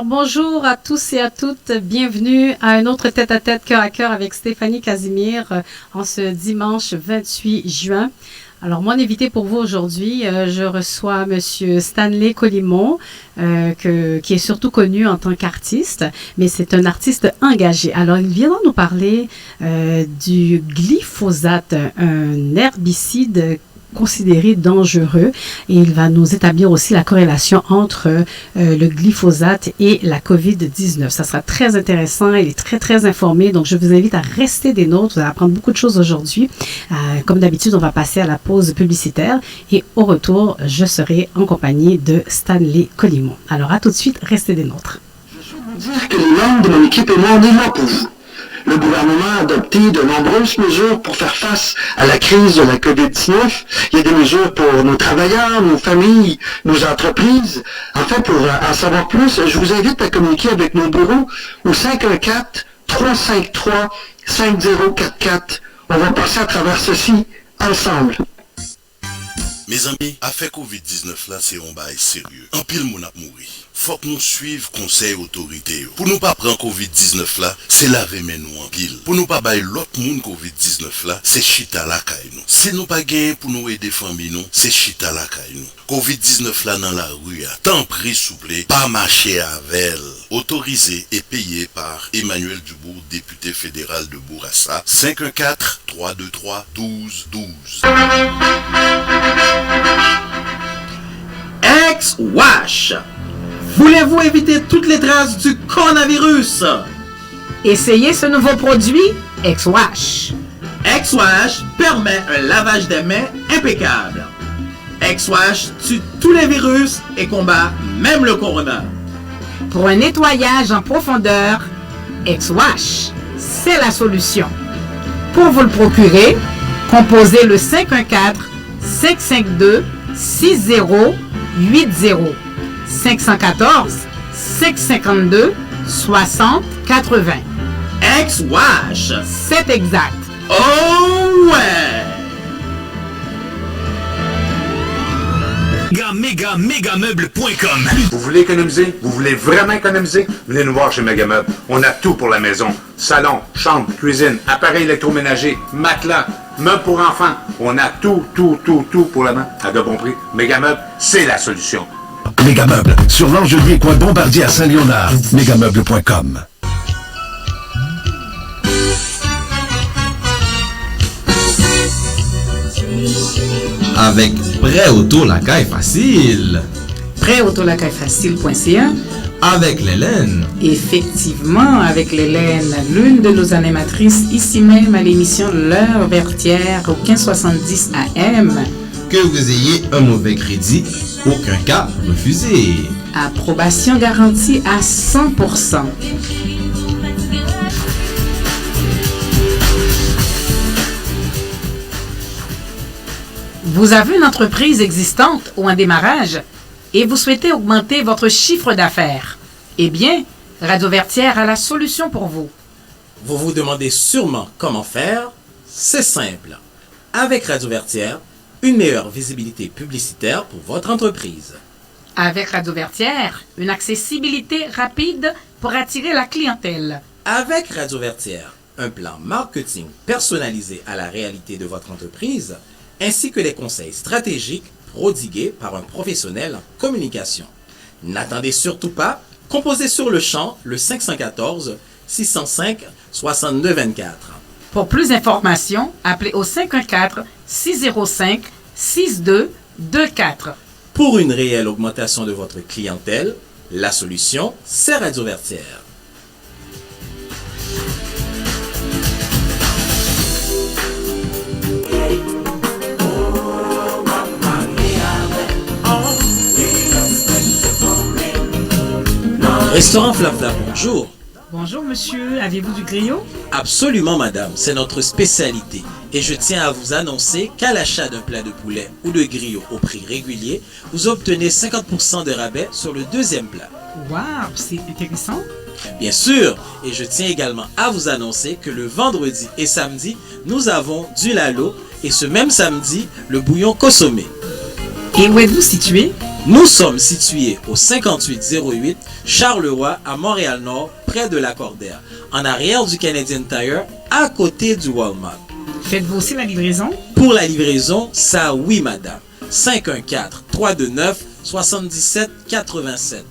Alors bonjour à tous et à toutes, bienvenue à un autre tête-à-tête cœur à cœur avec Stéphanie Casimir en ce dimanche 28 juin. Alors mon invité pour vous aujourd'hui, je reçois Monsieur Stanley Colimont, qui est surtout connu en tant qu'artiste, mais c'est un artiste engagé. Alors il viendra nous parler du glyphosate, un herbicide considéré dangereux, et il va nous établir aussi la corrélation entre le glyphosate et la COVID-19. Ça sera très intéressant, il est très très informé, donc je vous invite à rester des nôtres, vous allez apprendre beaucoup de choses aujourd'hui. Comme d'habitude, on va passer à la pause publicitaire et au retour, je serai en compagnie de Stanley Colimont. Alors à tout de suite, restez des nôtres. Je souhaite vous dire que les membres de mon équipe et moi, on est là pour vous. Le gouvernement a adopté de nombreuses mesures pour faire face à la crise de la COVID-19. Il y a des mesures pour nos travailleurs, nos familles, nos entreprises. En fait, pour en savoir plus, je vous invite à communiquer avec nos bureaux au 514-353-5044. On va passer à travers ceci ensemble. Mes amis, affaire COVID-19 là, c'est un bail sérieux. En pile, moun ap mouri. Faut que nous suivions conseil autorité. Pour nous pas prendre COVID-19 là, c'est laver mais nous en pile. Pour nous pas bailler l'autre monde COVID-19 là, c'est chita la caille nous. Si nous pas gagner pour nous aider famille nous, c'est chita la caille nous. COVID-19 là dans la rue, tant pris souple, pas marcher avec. Autorisé et payé par Emmanuel Dubourg, député fédéral de Bourassa. 514-323-1212. Ex-Wash. Voulez-vous éviter toutes les traces du coronavirus? Essayez ce nouveau produit, Ex-Wash. Ex-Wash permet un lavage des mains impeccable. Ex-Wash tue tous les virus et combat même le corona. Pour un nettoyage en profondeur, Ex-Wash, c'est la solution. Pour vous le procurer, composez le 514-552-6080. 514-552-6080. Ex-Wash. C'est exact. Oh ouais! Megameuble.com. Vous voulez économiser? Vous voulez vraiment économiser? Venez nous voir chez Megameuble. On a tout pour la maison. Salon, chambre, cuisine, appareils électroménagers, matelas, meubles pour enfants. On a tout pour la main. À de bon prix. Megameuble, c'est la solution. Megameuble, sur l'Angelier, coin Bombardier à Saint-Léonard. Megameuble.com. Avec Prêt Auto la caille facile. Prêtautolacaillefacile.ca. Avec l'Hélène. Effectivement, avec l'Hélène, l'une de nos animatrices ici même à l'émission L'Heure Vertière au 1570 AM. Que vous ayez un mauvais crédit, aucun cas refusé. Approbation garantie à 100%. Vous avez une entreprise existante ou un démarrage et vous souhaitez augmenter votre chiffre d'affaires? Eh bien, Radio Vertière a la solution pour vous. Vous vous demandez sûrement comment faire? C'est simple. Avec Radio Vertière, une meilleure visibilité publicitaire pour votre entreprise. Avec Radio Vertière, une accessibilité rapide pour attirer la clientèle. Avec Radio Vertière, un plan marketing personnalisé à la réalité de votre entreprise, ainsi que les conseils stratégiques prodigués par un professionnel en communication. N'attendez surtout pas, composez sur le champ le 514 605 6924. Pour plus d'informations, appelez au 514 605 6224. Pour une réelle augmentation de votre clientèle, la solution, c'est Radio Vertière. Restaurant Flafla, bonjour. Bonjour monsieur, avez-vous du griot? Absolument madame, c'est notre spécialité. Et je tiens à vous annoncer qu'à l'achat d'un plat de poulet ou de griot au prix régulier, vous obtenez 50% de rabais sur le deuxième plat. Waouh, c'est intéressant. Bien sûr, et je tiens également à vous annoncer que le vendredi et samedi, nous avons du lalo et ce même samedi, le bouillon consommé. Et où êtes-vous situé? Nous sommes situés au 5808 Charleroi à Montréal-Nord, près de Lacordaire, en arrière du Canadian Tire, à côté du Walmart. Faites-vous aussi la livraison? Pour la livraison, ça oui madame. 514-329-7787.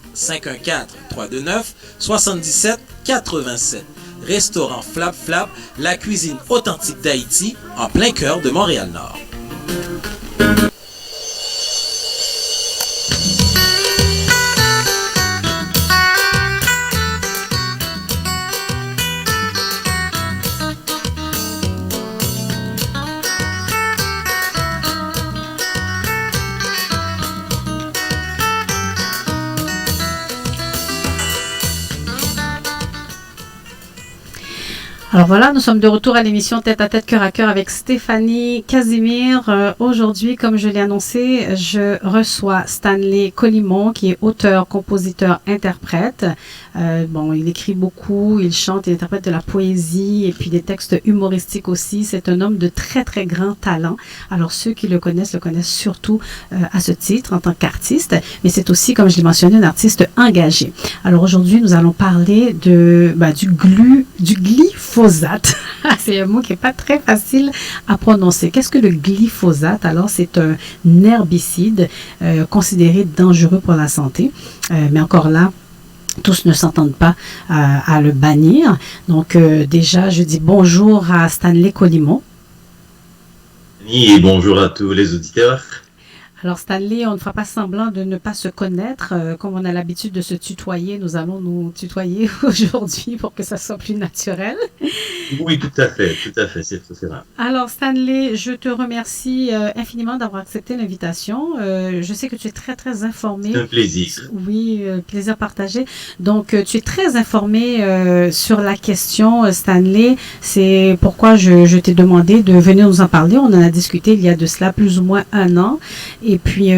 514-329-7787. Restaurant Flap Flap, la cuisine authentique d'Haïti, en plein cœur de Montréal-Nord. Alors voilà, nous sommes de retour à l'émission Tête à Tête, Cœur à Cœur avec Stéphanie Casimir. Aujourd'hui, comme je l'ai annoncé, je reçois Stanley Colimont, qui est auteur, compositeur, interprète. Il écrit beaucoup, il chante, il interprète de la poésie et puis des textes humoristiques aussi. C'est un homme de très, très grand talent. Alors ceux qui le connaissent surtout à ce titre en tant qu'artiste, mais c'est aussi, comme je l'ai mentionné, un artiste engagé. Alors aujourd'hui, nous allons parler du glyphosate. C'est un mot qui n'est pas très facile à prononcer. Qu'est-ce que le glyphosate? Alors, c'est un herbicide considéré dangereux pour la santé. Mais encore là, tous ne s'entendent pas à le bannir. Donc, déjà, je dis bonjour à Stanley Colimont. Et bonjour à tous les auditeurs. Alors Stanley, on ne fera pas semblant de ne pas se connaître. Comme on a l'habitude de se tutoyer, nous allons nous tutoyer aujourd'hui pour que ça soit plus naturel. Oui, tout à fait, c'est vrai. Alors Stanley, je te remercie infiniment d'avoir accepté l'invitation. Je sais que tu es très, très informé. C'est un plaisir. Oui, plaisir partagé. Donc, tu es très informé sur la question, Stanley. C'est pourquoi je t'ai demandé de venir nous en parler. On en a discuté il y a de cela plus ou moins 1 an. Et puis,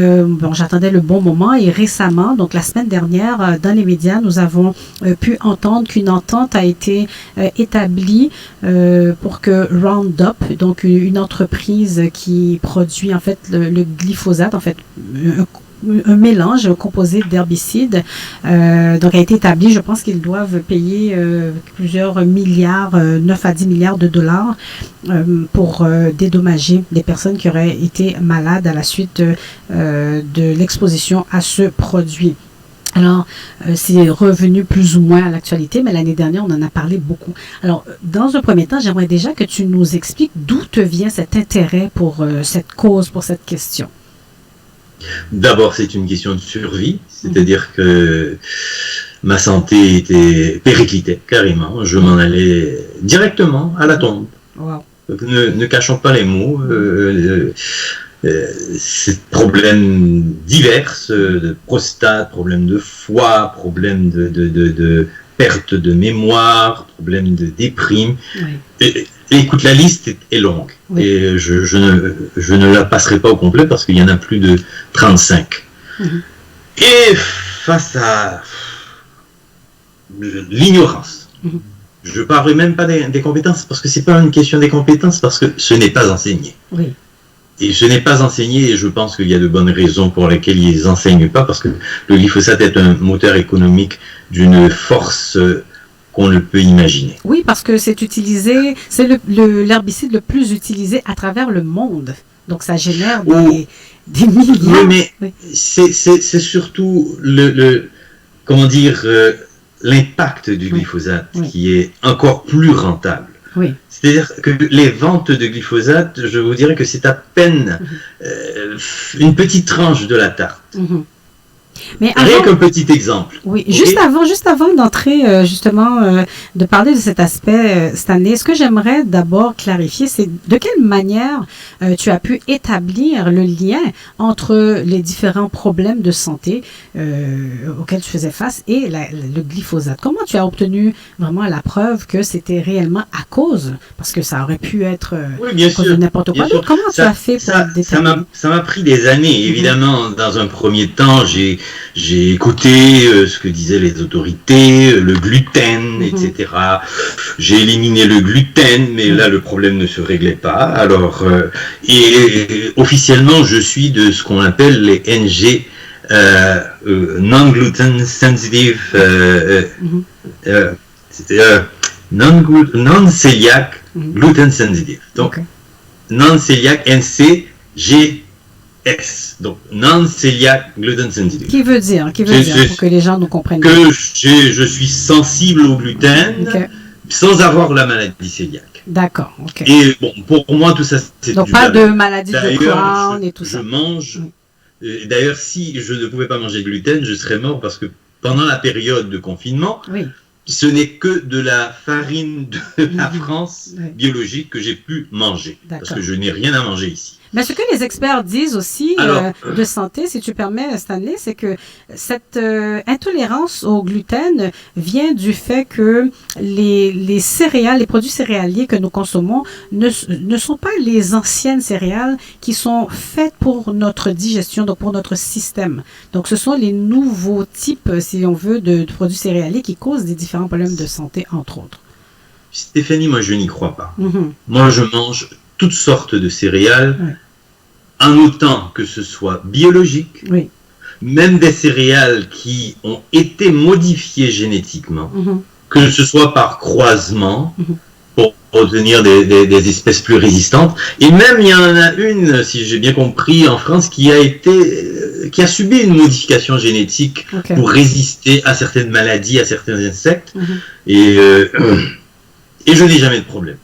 j'attendais le bon moment et récemment, donc la semaine dernière, dans les médias, nous avons pu entendre qu'une entente a été établie pour que Roundup, donc une entreprise qui produit en fait le glyphosate, en fait un mélange composé d'herbicides, donc a été établi. Je pense qu'ils doivent payer plusieurs milliards, 9 à 10 milliards de dollars pour dédommager des personnes qui auraient été malades à la suite de l'exposition à ce produit. Alors, c'est revenu plus ou moins à l'actualité, mais l'année dernière, on en a parlé beaucoup. Alors, dans un premier temps, j'aimerais déjà que tu nous expliques d'où te vient cet intérêt pour cette cause, pour cette question. D'abord, c'est une question de survie, c'est-à-dire que ma santé était périclitée, carrément. Je m'en allais directement à la tombe. Wow. Ne cachons pas les mots. C'est problèmes divers, de prostate, problèmes de foie, problèmes de perte de mémoire, problèmes de déprime. Oui. Écoute, la liste est longue. Oui. Et je ne la passerai pas au complet parce qu'il y en a plus de 35. Et face à l'ignorance, je ne parlerai même pas des compétences parce que ce n'est pas une question des compétences, parce que ce n'est pas enseigné. Oui. Et je n'ai pas enseigné, et je pense qu'il y a de bonnes raisons pour lesquelles ils n'enseignent pas, parce que le glyphosate est un moteur économique d'une force qu'on ne peut imaginer. Oui, parce que c'est utilisé, c'est l'herbicide le plus utilisé à travers le monde. Donc ça génère des milliards. Oui, mais c'est surtout l'impact du glyphosate qui est encore plus rentable. Oui. C'est-à-dire que les ventes de glyphosate, je vous dirais que c'est à peine une petite tranche de la tarte. Mais rien qu'un petit exemple. Oui, okay. Juste avant d'entrer de parler de cet aspect, Stanley, ce que j'aimerais d'abord clarifier, c'est de quelle manière tu as pu établir le lien entre les différents problèmes de santé auxquels tu faisais face et le glyphosate. Comment tu as obtenu vraiment la preuve que c'était réellement à cause, parce que ça aurait pu être à cause de n'importe quoi. Donc, comment tu as fait pour déterminer? Ça m'a pris des années, évidemment. Dans un premier temps, j'ai écouté ce que disaient les autorités, le gluten, etc. J'ai éliminé le gluten, mais là, le problème ne se réglait pas. Alors, et officiellement, je suis de ce qu'on appelle les NG non-gluten sensitive, non-celiac gluten sensitive. Donc, non-celiac NCGS. Donc, non-celiac gluten sensitive. Qui veut dire pour que les gens nous comprennent que je suis sensible au gluten sans avoir la maladie cœliaque. D'accord, ok. Et bon, pour moi, tout ça, c'est donc pas de maladie de Crohn et tout ça. Je mange. D'ailleurs, si je ne pouvais pas manger de gluten, je serais mort parce que pendant la période de confinement, ce n'est que de la farine de la France biologique que j'ai pu manger. Parce que je n'ai rien à manger ici. Mais ce que les experts disent aussi de santé, si tu permets, Stanley, c'est que cette intolérance au gluten vient du fait que les céréales, les produits céréaliers que nous consommons ne sont pas les anciennes céréales qui sont faites pour notre digestion, donc pour notre système. Donc, ce sont les nouveaux types, si on veut, de produits céréaliers qui causent des différents problèmes de santé, entre autres. Stéphanie, moi, je n'y crois pas. Moi, je mange toutes sortes de céréales, en autant que ce soit biologique, même des céréales qui ont été modifiées génétiquement, que ce soit par croisement, pour obtenir des espèces plus résistantes. Et même, il y en a une, si j'ai bien compris, en France, qui a subi une modification génétique pour résister à certaines maladies, à certains insectes. Et je n'ai jamais de problème.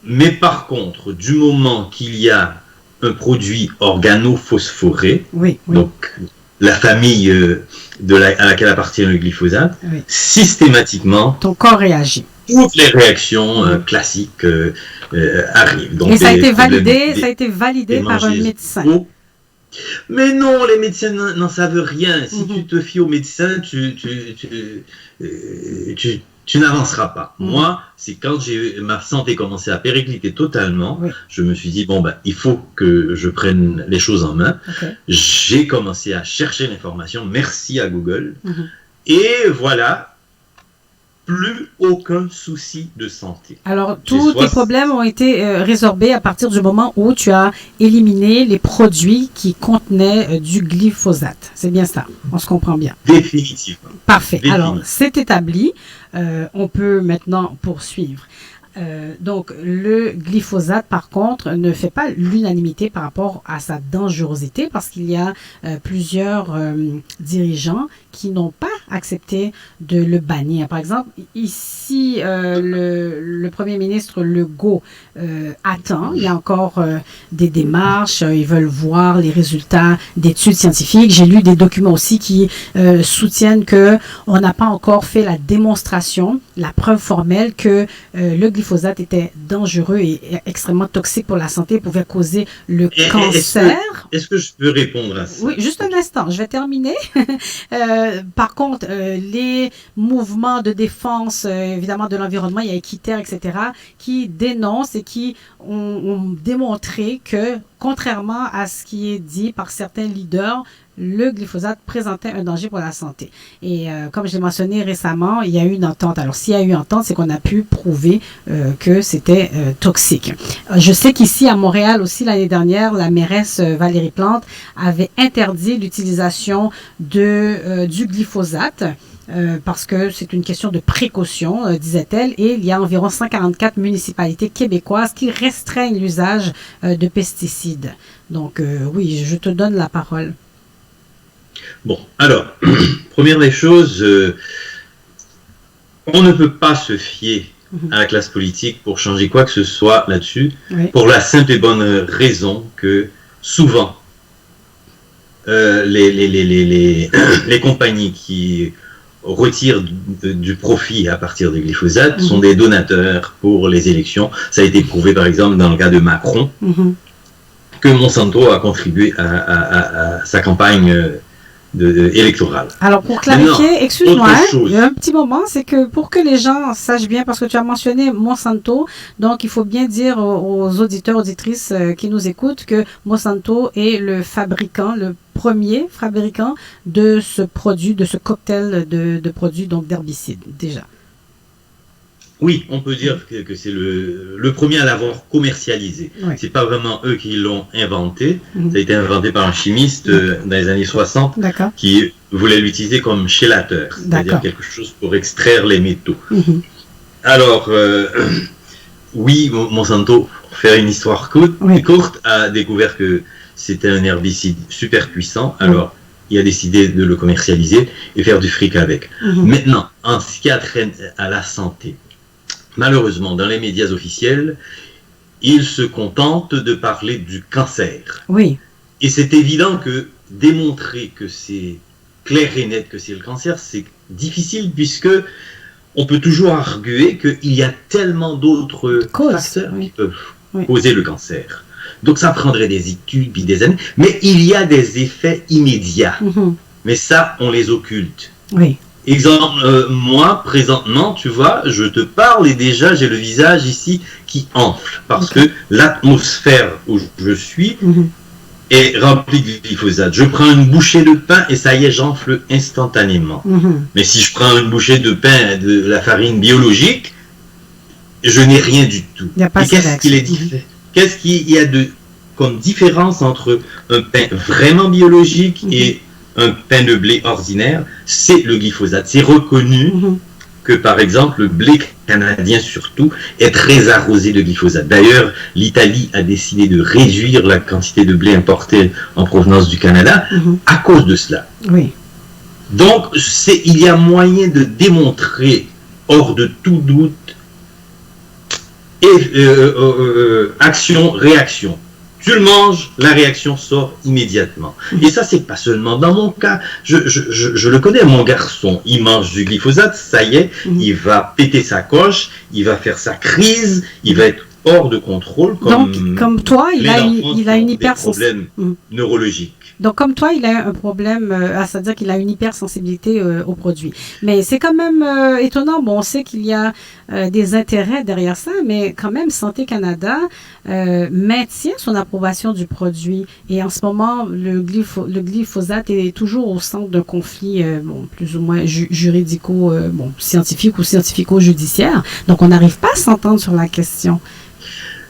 Mais par contre, du moment qu'il y a un produit organophosphoré, donc la famille à laquelle appartient le glyphosate, systématiquement, ton corps réagit. Toutes les réactions classiques arrivent. Donc, et ça a été validé par un médecin. Mais non, les médecins n'en savent rien. Si tu te fies aux médecins, tu n'avanceras pas. Moi, c'est quand ma santé commençait à péricliter totalement, je me suis dit, bon, il faut que je prenne les choses en main. J'ai commencé à chercher l'information, merci à Google. Et voilà, plus aucun souci de santé. Alors, tous tes problèmes ont été résorbés à partir du moment où tu as éliminé les produits qui contenaient du glyphosate. C'est bien ça, on se comprend bien. Définitivement. Parfait. Alors, c'est établi. On peut maintenant poursuivre. Donc, le glyphosate, par contre, ne fait pas l'unanimité par rapport à sa dangerosité parce qu'il y a plusieurs dirigeants qui n'ont pas accepté de le bannir. Par exemple, ici, le Premier ministre Legault attend. Il y a encore des démarches. Ils veulent voir les résultats d'études scientifiques. J'ai lu des documents aussi qui soutiennent que on n'a pas encore fait la démonstration, la preuve formelle que le glyphosate était dangereux et extrêmement toxique pour la santé, pouvait causer le cancer. Est-ce que je peux répondre à ça? Oui, juste un instant, je vais terminer. Par contre, les mouvements de défense, évidemment, de l'environnement, il y a Équiterre, etc., qui dénoncent et qui ont démontré que, contrairement à ce qui est dit par certains leaders, le glyphosate présentait un danger pour la santé. Et comme je l'ai mentionné récemment, il y a eu une entente. Alors, s'il y a eu entente, c'est qu'on a pu prouver que c'était toxique. Je sais qu'ici, à Montréal aussi, l'année dernière, la mairesse Valérie Plante avait interdit l'utilisation du glyphosate. Parce que c'est une question de précaution, disait-elle, et il y a environ 144 municipalités québécoises qui restreignent l'usage de pesticides. Donc, oui, je te donne la parole. Bon, alors, première des choses, on ne peut pas se fier à la classe politique pour changer quoi que ce soit là-dessus, pour la simple et bonne raison que souvent, les compagnies qui retirent du profit à partir du glyphosate sont des donateurs pour les élections. Ça a été prouvé par exemple dans le cas de Macron, que Monsanto a contribué à sa campagne électorale. Alors pour clarifier, excuse-moi, il y a un petit moment, c'est que pour que les gens sachent bien, parce que tu as mentionné Monsanto, donc il faut bien dire aux auditeurs, auditrices qui nous écoutent que Monsanto est le fabricant, le premier fabricant de ce produit, de ce cocktail de produits, donc d'herbicides, déjà. Oui, on peut dire que c'est le premier à l'avoir commercialisé. Oui. C'est pas vraiment eux qui l'ont inventé. Ça a été inventé par un chimiste dans les années 60 qui voulait l'utiliser comme chélateur, c'est-à-dire quelque chose pour extraire les métaux. Alors, oui, Monsanto, pour faire une histoire courte, a découvert que c'était un herbicide super puissant. Alors, il a décidé de le commercialiser et faire du fric avec. Maintenant, en ce qui a trait à la santé, malheureusement, dans les médias officiels, ils se contentent de parler du cancer. Oui. Et c'est évident que démontrer que c'est clair et net que c'est le cancer, c'est difficile puisque on peut toujours arguer qu'il y a tellement d'autres facteurs qui peuvent causer le cancer. Donc ça prendrait des études, puis des années, mais il y a des effets immédiats. Mais ça, on les occulte. Oui. Exemple, moi, présentement, tu vois, je te parle et déjà j'ai le visage ici qui enfle parce que l'atmosphère où je suis est remplie de glyphosate. Je prends une bouchée de pain et ça y est, j'enfle instantanément. Mais si je prends une bouchée de pain de la farine biologique, je n'ai rien du tout. Et qu'est-ce qu'il y a comme différence entre un pain vraiment biologique et un pain de blé ordinaire? C'est le glyphosate. C'est reconnu que, par exemple, le blé canadien surtout est très arrosé de glyphosate. D'ailleurs, l'Italie a décidé de réduire la quantité de blé importé en provenance du Canada à cause de cela. Oui. Donc, il y a moyen de démontrer, hors de tout doute, action-réaction. Tu le manges, la réaction sort immédiatement. Et ça, c'est pas seulement dans mon cas. Je le connais, mon garçon. Il mange du glyphosate, ça y est, il va péter sa coche, il va faire sa crise, il va être hors de contrôle. Comme toi, il a une hypersensibilité neurologique. Donc, comme toi, il a un problème, c'est-à-dire qu'il a une hypersensibilité aux produits. Mais c'est quand même étonnant. Bon, on sait qu'il y a des intérêts derrière ça, mais quand même, Santé Canada maintient son approbation du produit. Et en ce moment, le glyphosate est toujours au centre d'un conflit, plus ou moins scientifique ou scientifico-judiciaire. Donc, on n'arrive pas à s'entendre sur la question.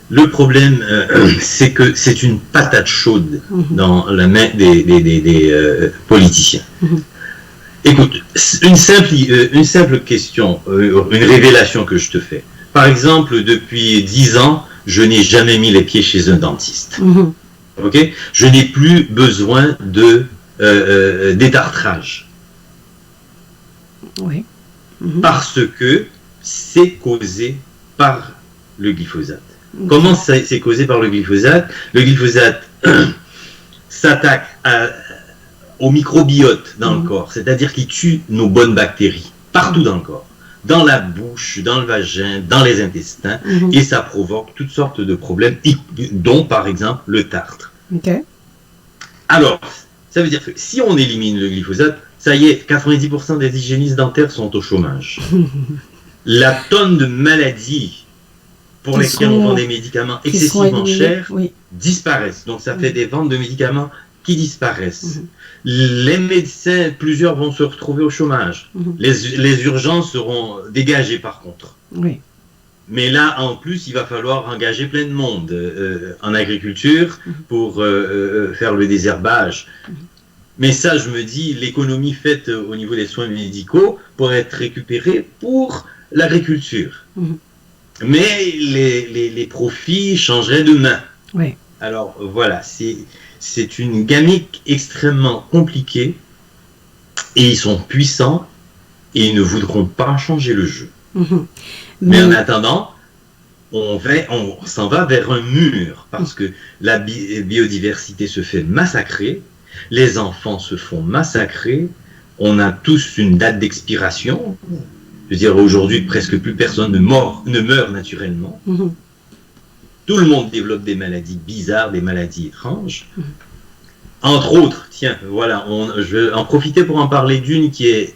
Le problème, c'est que c'est une patate chaude dans la main des politiciens. Écoute, une simple question, une révélation que je te fais. Par exemple, depuis 10 ans, je n'ai jamais mis les pieds chez un dentiste. Ok ? Je n'ai plus besoin d'étartrage. Oui. Parce que c'est causé par le glyphosate. Comment c'est causé par le glyphosate? Le glyphosate s'attaque au microbiote dans le corps, c'est-à-dire qu'il tue nos bonnes bactéries partout dans le corps, dans la bouche, dans le vagin, dans les intestins, et ça provoque toutes sortes de problèmes, dont par exemple le tartre. Alors, ça veut dire que si on élimine le glyphosate, ça y est, 90% des hygiénistes dentaires sont au chômage. La tonne de maladies pour lesquels on vend des médicaments excessivement chers, disparaissent. Donc ça fait des ventes de médicaments qui disparaissent. Les médecins, plusieurs vont se retrouver au chômage. Les urgences seront dégagées par contre. Mais là, en plus, il va falloir engager plein de monde en agriculture pour faire le désherbage. Mais ça, je me dis, l'économie faite au niveau des soins médicaux pourrait être récupérée pour l'agriculture. Mais les profits changeraient de main. Alors voilà, c'est une gamique extrêmement compliquée et ils sont puissants et ils ne voudront pas changer le jeu. Mais en attendant, on s'en va vers un mur parce que la biodiversité se fait massacrer, les enfants se font massacrer, on a tous une date d'expiration. Je veux dire, aujourd'hui, presque plus personne ne meurt naturellement. Tout le monde développe des maladies bizarres, des maladies étranges. Entre autres, tiens, voilà, je vais en profiter pour en parler d'une qui est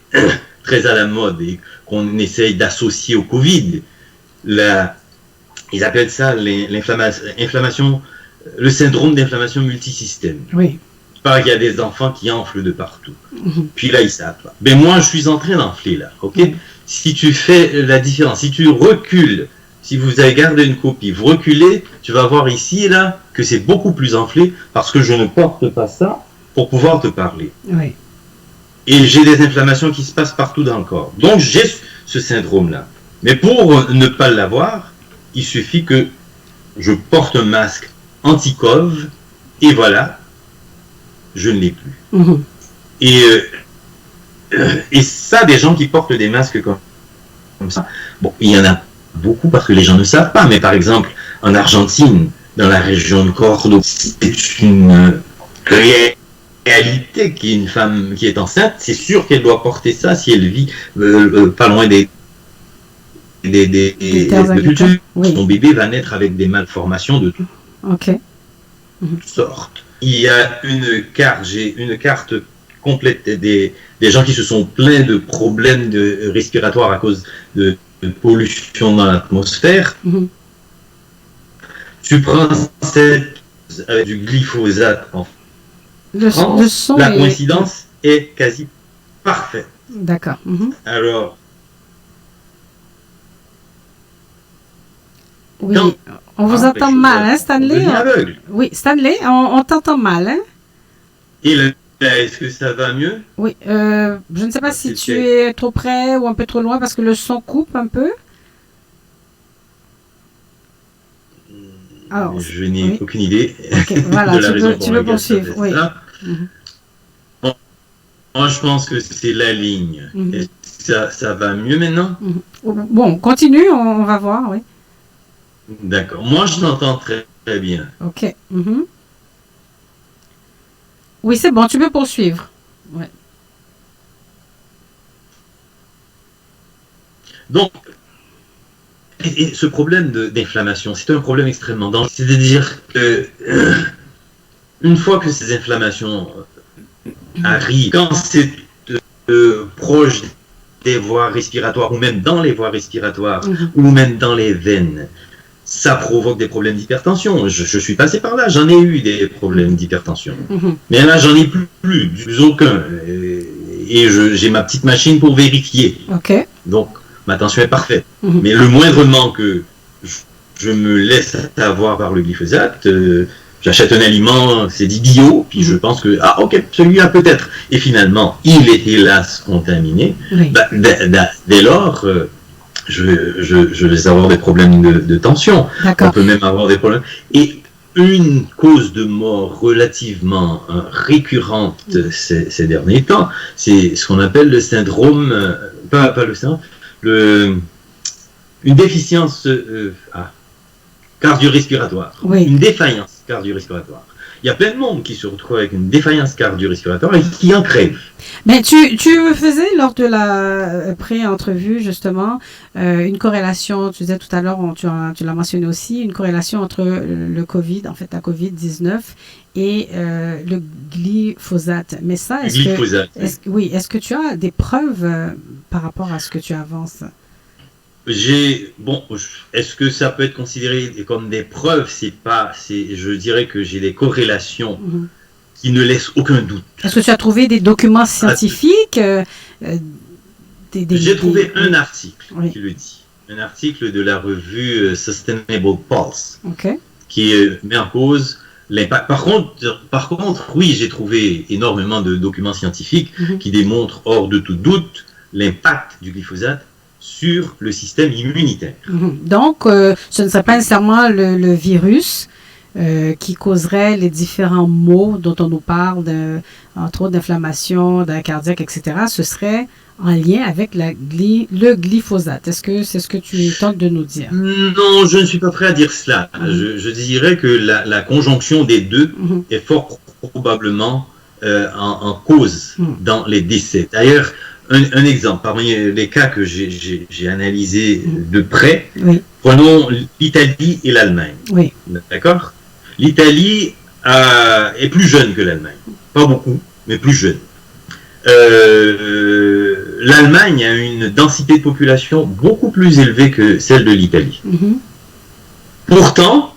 très à la mode et qu'on essaye d'associer au Covid. Ils appellent ça l'inflammation, le syndrome d'inflammation multisystème. Il paraît qu'il y a des enfants qui enflent de partout. Puis là, ils savent pas. Mais moi, je suis en train d'enfler là, ok? si tu fais la différence, si tu recules, si vous avez gardé une copie, vous reculez, tu vas voir ici et là que c'est beaucoup plus enflé parce que je ne porte pas ça pour pouvoir te parler. Oui. Et j'ai des inflammations qui se passent partout dans le corps. Donc j'ai ce syndrome-là. Mais pour ne pas l'avoir, il suffit que je porte un masque anti-cov et voilà, je ne l'ai plus. Mhm. Et ça, des gens qui portent des masques comme ça, bon, il y en a beaucoup parce que les gens ne savent pas, mais par exemple, en Argentine, dans la région de Cordoue, c'est une réalité qu'une femme qui est enceinte, c'est sûr qu'elle doit porter ça si elle vit pas loin des cultures. Oui. Son bébé va naître avec des malformations de toutes sortes. Il y a une carte, j'ai une carte complète des gens qui se sont plaints de problèmes respiratoires à cause de pollution dans l'atmosphère. Mhm. Tu prends cette avec du glyphosate en France, Le son la coïncidence est quasi parfaite. D'accord. Mhm. Alors, Oui, on vous entend mal, hein, Stanley? Aveugle. Oui, Stanley, on t'entend mal, hein? Et là, est-ce que ça va mieux? Oui, je ne sais pas si tu es trop près ou un peu trop loin parce que le son coupe un peu. Alors, je n'ai aucune idée. Okay, voilà, de la raison pour tu peux laquelle poursuivre. Oui. Bon, moi, je pense que c'est la ligne. Ça va mieux maintenant? Bon, continue, on va voir, oui. D'accord. Moi, je l'entends très, très bien. OK. Oui, c'est bon, tu peux poursuivre. Ouais. Donc, et ce problème d'inflammation, c'est un problème extrêmement dangereux. C'est-à-dire que, une fois que ces inflammations arrivent, quand c'est proche des voies respiratoires, ou même dans les voies respiratoires, ou même dans les veines, ça provoque des problèmes d'hypertension. Je suis passé par là, j'en ai eu des problèmes d'hypertension. Mais là, j'en ai plus aucun. Et j'ai ma petite machine pour vérifier. OK. Donc, ma tension est parfaite. Mais le moindrement que je me laisse avoir par le glyphosate, j'achète un aliment, c'est dit bio, puis je pense que, ah ok, celui-là peut-être. Et finalement, il est hélas contaminé. Oui. Dès lors, je vais avoir des problèmes de tension. On peut même avoir des problèmes. Et une cause de mort relativement récurrente ces derniers temps, c'est ce qu'on appelle le syndrome, pas le syndrome, une déficience cardio-respiratoire, une défaillance cardio-respiratoire. Il y a plein de monde qui se retrouve avec une défaillance cardio-respiratoire et qui en crève. Mais tu faisais lors de la pré-entrevue justement une corrélation, tu disais tout à l'heure, tu l'as mentionné aussi, une corrélation entre le COVID, en fait la COVID-19 et le glyphosate. Mais ça, est-ce que tu as des preuves par rapport à ce que tu avances? Est-ce que ça peut être considéré comme des preuves? Je dirais que j'ai des corrélations qui ne laissent aucun doute. Est-ce que tu as trouvé des documents scientifiques? J'ai trouvé un article qui le dit. Un article de la revue Sustainable Pulse qui met en cause l'impact. Par contre, oui, j'ai trouvé énormément de documents scientifiques qui démontrent hors de tout doute l'impact du glyphosate sur le système immunitaire. Donc, ce ne serait pas nécessairement le virus qui causerait les différents maux dont on nous parle, entre autres d'inflammation, d'un cardiaque, etc. Ce serait en lien avec le glyphosate. Est-ce que c'est ce que tu tentes de nous dire? Non, je ne suis pas prêt à dire cela. Je dirais que la conjonction des deux est fort probablement en cause dans les décès. D'ailleurs, un exemple, parmi les cas que j'ai analysés de près, prenons l'Italie et l'Allemagne. Oui. D'accord? L'Italie est plus jeune que l'Allemagne. Pas beaucoup, mais plus jeune. L'Allemagne a une densité de population beaucoup plus élevée que celle de l'Italie. Pourtant,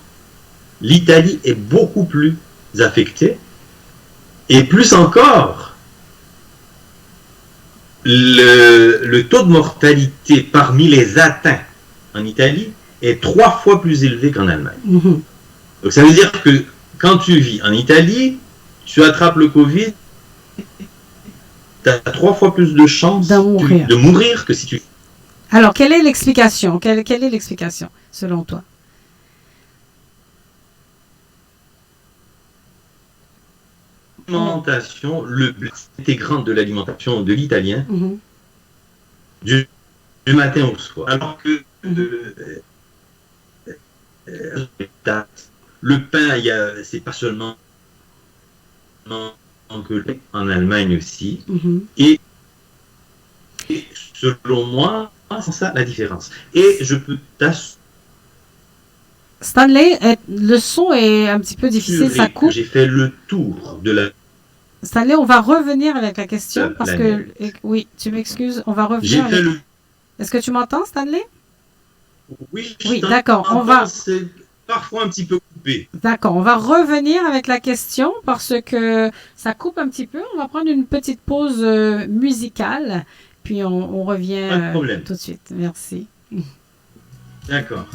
l'Italie est beaucoup plus affectée, et plus encore, le taux de mortalité parmi les atteints en Italie est 3 fois plus élevé qu'en Allemagne. Donc ça veut dire que quand tu vis en Italie, tu attrapes le Covid, tu as 3 fois plus de chances de mourir que si tu... Alors, quelle est l'explication? Quelle est l'explication, selon toi? L'alimentation, le intégrant de l'alimentation de l'italien, du matin au soir. Alors que le pain, c'est pas seulement en Allemagne aussi. Et selon moi, c'est ça la différence. Et je peux t'assurer. Stanley, le son est un petit peu difficile, ça coupe. J'ai fait le tour de la... Stanley, on va revenir avec la question parce que... Oui, tu m'excuses, on va revenir avec... Est-ce que tu m'entends, Stanley? Oui, d'accord, on va... C'est parfois un petit peu coupé. D'accord, on va revenir avec la question parce que ça coupe un petit peu. On va prendre une petite pause musicale, puis on revient tout de suite. Merci. D'accord.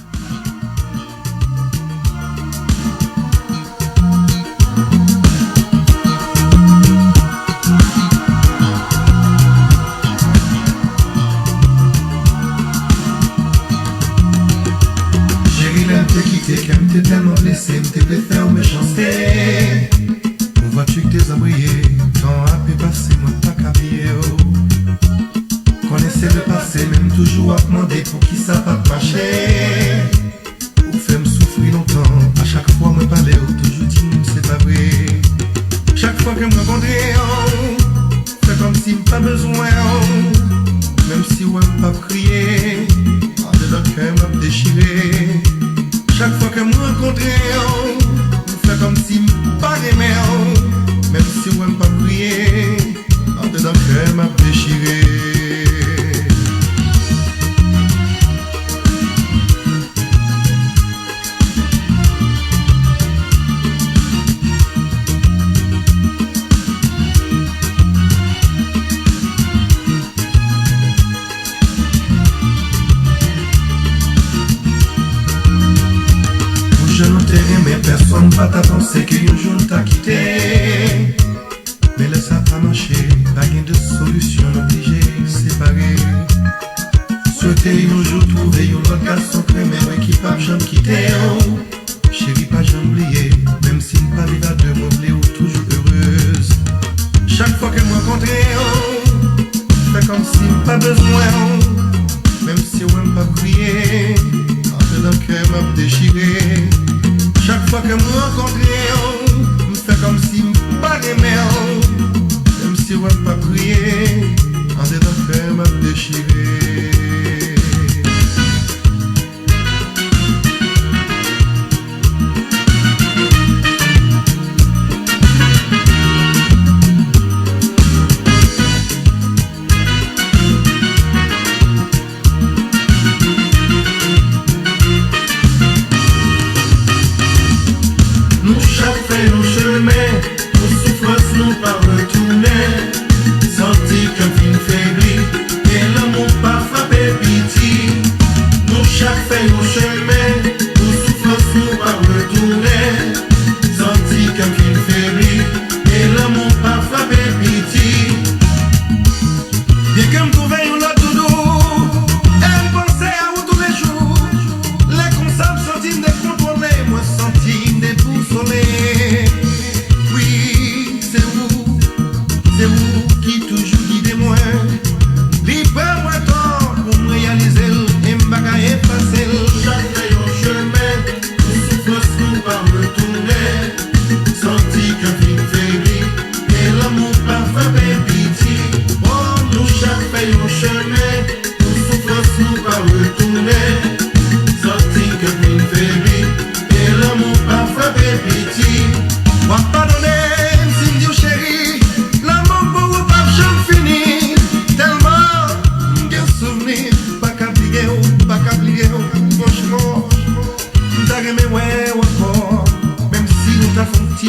Qu'elle m'était tellement blessé, m'était préféré aux méchancetés. Où vois-tu que t'es embrouillé? Tant à pu passer, moi pas qu'habillé. Connaissez le passé, même toujours à demander pour qui ça va marcher. Ou fait me souffrir longtemps, à chaque fois me parler, toujours dit c'est pas vrai. Chaque fois que me rencontrer, c'est comme si pas besoin. Même si on pas crier, en dedans qu'elle m'a déchiré. Chaque fois que me rencontrer, on fait comme si pas aimé, même si on n'aime pas prier, en dedans qu'elle m'a déchiré. Personne va t'a pensé qu'un jour t'a quitté. Mais là ça pas marché, pas gain de solution, obligé séparé. Souhaiter un jour trouver un autre garçon mais qui pas jamais quitté. Chérie pas jamais oublié, même si pas vivre à deux mots ou toujours heureuse. Chaque fois que moi rencontrer, fait comme si pas besoin, même si on n'aime pas crier, en dedans qu'elle m'a déchiré. Chaque fois que me rencontrer, me fait comme si pas aimé, même si on pas prier, en dedans qu'elle m'a déchiré.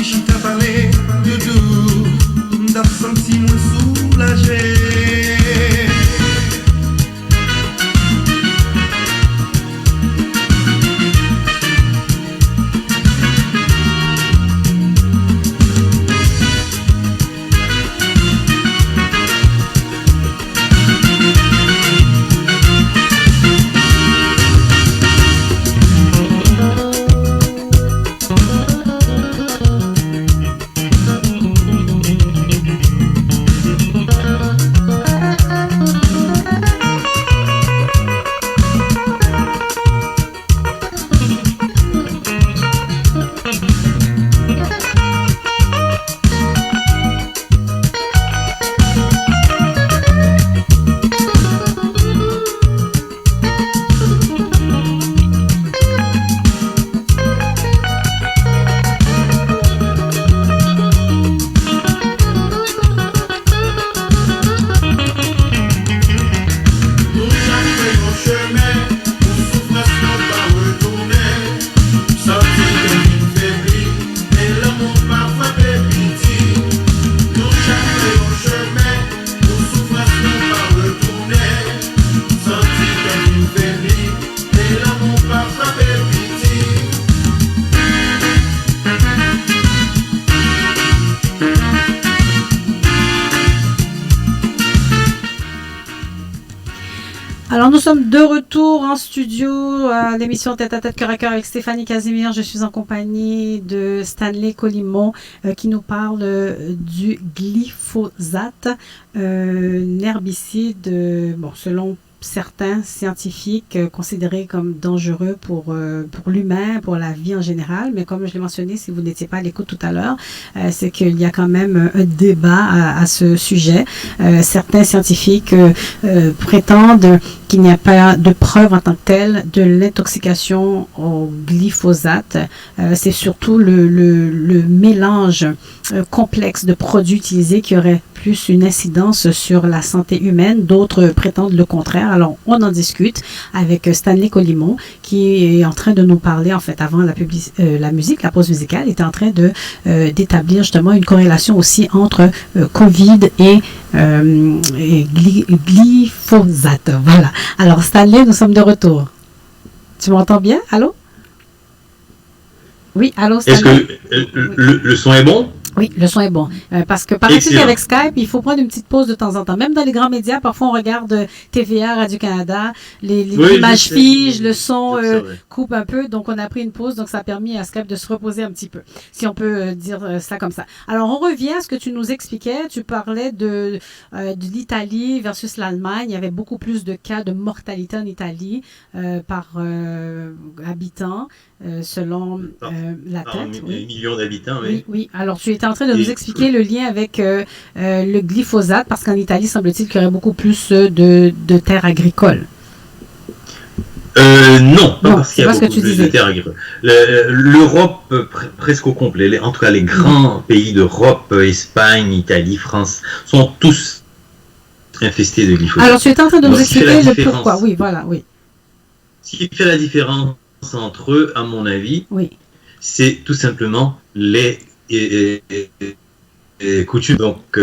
Chita parler de doux, d'absenti moins soulagé. sommes de retour en studio à l'émission Tête à Tête Cœur à Cœur avec Stéphanie Casimir. Je suis en compagnie de Stanley Colimont qui nous parle du glyphosate, un herbicide, selon certains scientifiques considérés comme dangereux pour l'humain, pour la vie en général. Mais comme je l'ai mentionné, si vous n'étiez pas à l'écoute tout à l'heure, c'est qu'il y a quand même un débat à ce sujet. Certains scientifiques prétendent qu'il n'y a pas de preuve en tant que telle de l'intoxication au glyphosate. C'est surtout le mélange complexe de produits utilisés qui aurait plus une incidence sur la santé humaine. D'autres prétendent le contraire. Alors, on en discute avec Stanley Colimont qui est en train de nous parler, en fait, avant la musique, la pause musicale, était en train d'établir justement une corrélation aussi entre COVID et glyphosate. Voilà. Alors, Stanley, nous sommes de retour. Tu m'entends bien? Allô? Oui, allô, Stanley? Est-ce que le son est bon? Oui, le son est bon. Parce que paraît-il qu'avec Skype, il faut prendre une petite pause de temps en temps. Même dans les grands médias, parfois on regarde TVA, Radio-Canada, les images figent, le son coupe un peu. Donc on a pris une pause, donc ça a permis à Skype de se reposer un petit peu, si on peut dire ça comme ça. Alors on revient à ce que tu nous expliquais. Tu parlais de l'Italie versus l'Allemagne. Il y avait beaucoup plus de cas de mortalité en Italie par habitant. Selon la tête. Millions d'habitants, oui. Oui. Alors, tu étais en train de nous expliquer le lien avec le glyphosate, parce qu'en Italie, semble-t-il qu'il y aurait beaucoup plus de terres agricoles. Non, pas parce qu'il y a beaucoup plus de terres agricoles. L'Europe, presque au complet, en tout cas les grands pays d'Europe, Espagne, Italie, France, sont tous infestés de glyphosate. Alors, tu étais en train de nous expliquer le pourquoi. Oui, voilà, oui. Ce qui fait la différence entre eux, à mon avis, c'est tout simplement les coutumes. Donc,